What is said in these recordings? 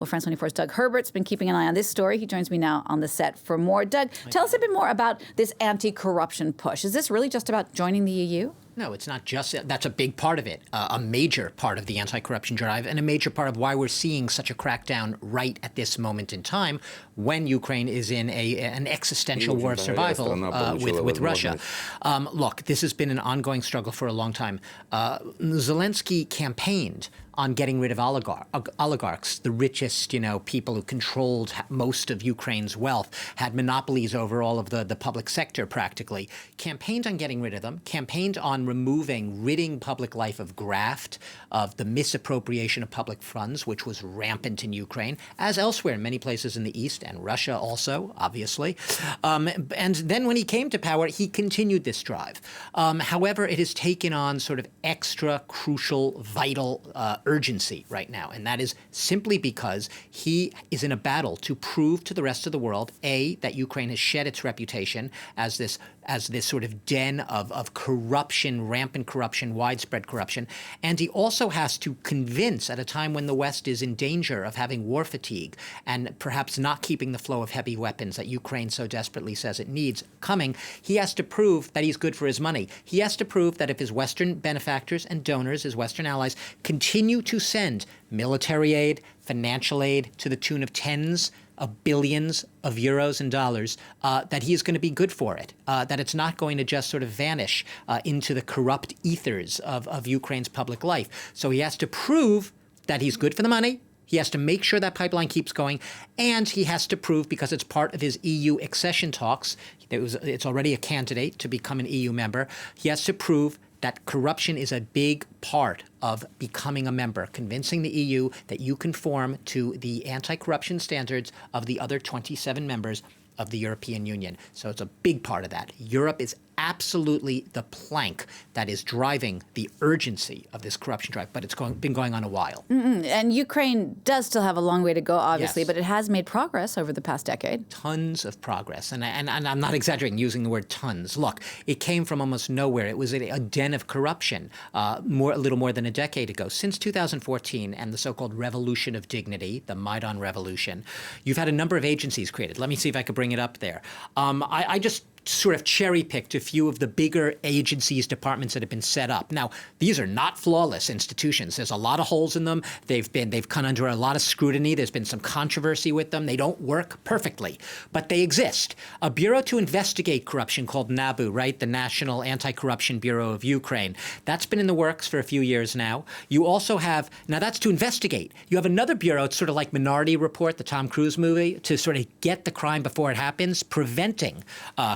Well, France 24's Doug Herbert's been keeping an eye on this story. He joins me now on the set for more. Doug, tell us a bit more about this anti-corruption push. Is this really just about joining the EU? No, it's not just that's a big part of it, a major part of the anti-corruption drive, and a major part of why we're seeing such a crackdown right at this moment in time when Ukraine is in an existential war of survival with Russia. Look, this has been an ongoing struggle for a long time. Zelensky campaigned on getting rid of oligarchs, the richest, people who controlled most of Ukraine's wealth, had monopolies over all of the public sector practically, campaigned on getting rid of them, campaigned on ridding public life of graft, of the misappropriation of public funds, which was rampant in Ukraine, as elsewhere in many places in the East, and Russia also, obviously. And then when he came to power, he continued this drive. However, it has taken on sort of extra crucial, vital urgency right now, and that is simply because he is in a battle to prove to the rest of the world, A, that Ukraine has shed its reputation as this sort of den of corruption, rampant corruption, widespread corruption, and he also has to convince, at a time when the West is in danger of having war fatigue and perhaps not keeping the flow of heavy weapons that Ukraine so desperately says it needs coming, he has to prove that he's good for his money. He has to prove that if his Western benefactors and donors, his Western allies, continue to send military aid, financial aid to the tune of tens of billions of euros and dollars, that he is going to be good for it, that it's not going to just sort of vanish into the corrupt ethers of Ukraine's public life. So he has to prove that he's good for the money. He has to make sure that pipeline keeps going, and he has to prove, because it's part of his EU accession talks, it's already a candidate to become an EU member, he has to prove that corruption is a big part of becoming a member, convincing the EU that you conform to the anti-corruption standards of the other 27 members of the European Union. So it's a big part of that. Europe is absolutely the plank that is driving the urgency of this corruption drive, but it's been going on a while. And Ukraine does still have a long way to go, obviously, yes, but it has made progress over the past decade. Tons of progress. And I'm not exaggerating using the word tons. Look, it came from almost nowhere. It was a den of corruption a little more than a decade ago. Since 2014 and the so-called Revolution of Dignity, the Maidan Revolution, you've had a number of agencies created. Let me see if I could bring it up there. I just sort of cherry-picked a few of the bigger agencies, departments that have been set up. Now, these are not flawless institutions. There's a lot of holes in them. They've come under a lot of scrutiny. There's been some controversy with them. They don't work perfectly, but they exist. A bureau to investigate corruption called NABU, right? The National Anti-Corruption Bureau of Ukraine. That's been in the works for a few years now. You also have, now that's to investigate. You have another bureau, it's sort of like Minority Report, the Tom Cruise movie, to sort of get the crime before it happens, preventing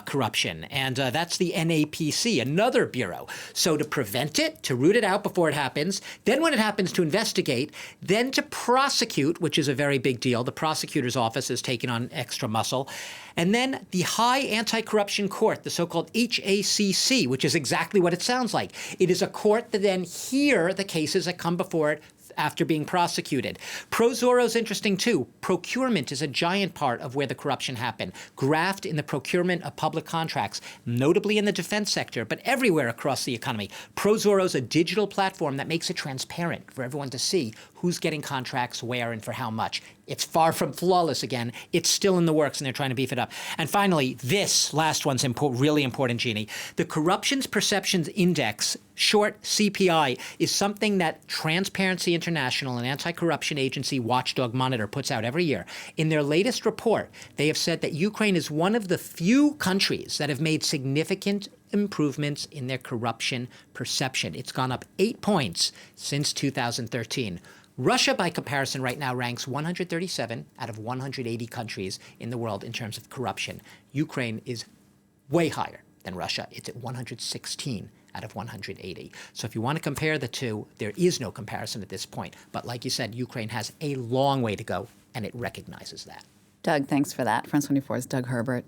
corruption. And that's the NAPC, another bureau. So to prevent it, to root it out before it happens, then when it happens to investigate, then to prosecute, which is a very big deal. The prosecutor's office is taking on extra muscle. And then the High Anti-Corruption Court, the so-called HACC, which is exactly what it sounds like. It is a court that then hear the cases that come before it after being prosecuted. ProZorro's interesting too. Procurement is a giant part of where the corruption happened. Graft in the procurement of public contracts, notably in the defense sector, but everywhere across the economy. ProZorro's a digital platform that makes it transparent for everyone to see who's getting contracts, where, and for how much. It's far from flawless again. It's still in the works, and they're trying to beef it up. And finally, this last one's really important, Jeannie. The Corruptions Perceptions Index, short CPI, is something that Transparency International, an anti-corruption agency watchdog monitor, puts out every year. In their latest report, they have said that Ukraine is one of the few countries that have made significant improvements in their corruption perception. It's gone up 8 points since 2013. Russia, by comparison, right now ranks 137 out of 180 countries in the world in terms of corruption. Ukraine is way higher than Russia. It's at 116 out of 180. So if you want to compare the two, there is no comparison at this point. But like you said, Ukraine has a long way to go, and it recognizes that. Doug, thanks for that. France 24's Doug Herbert.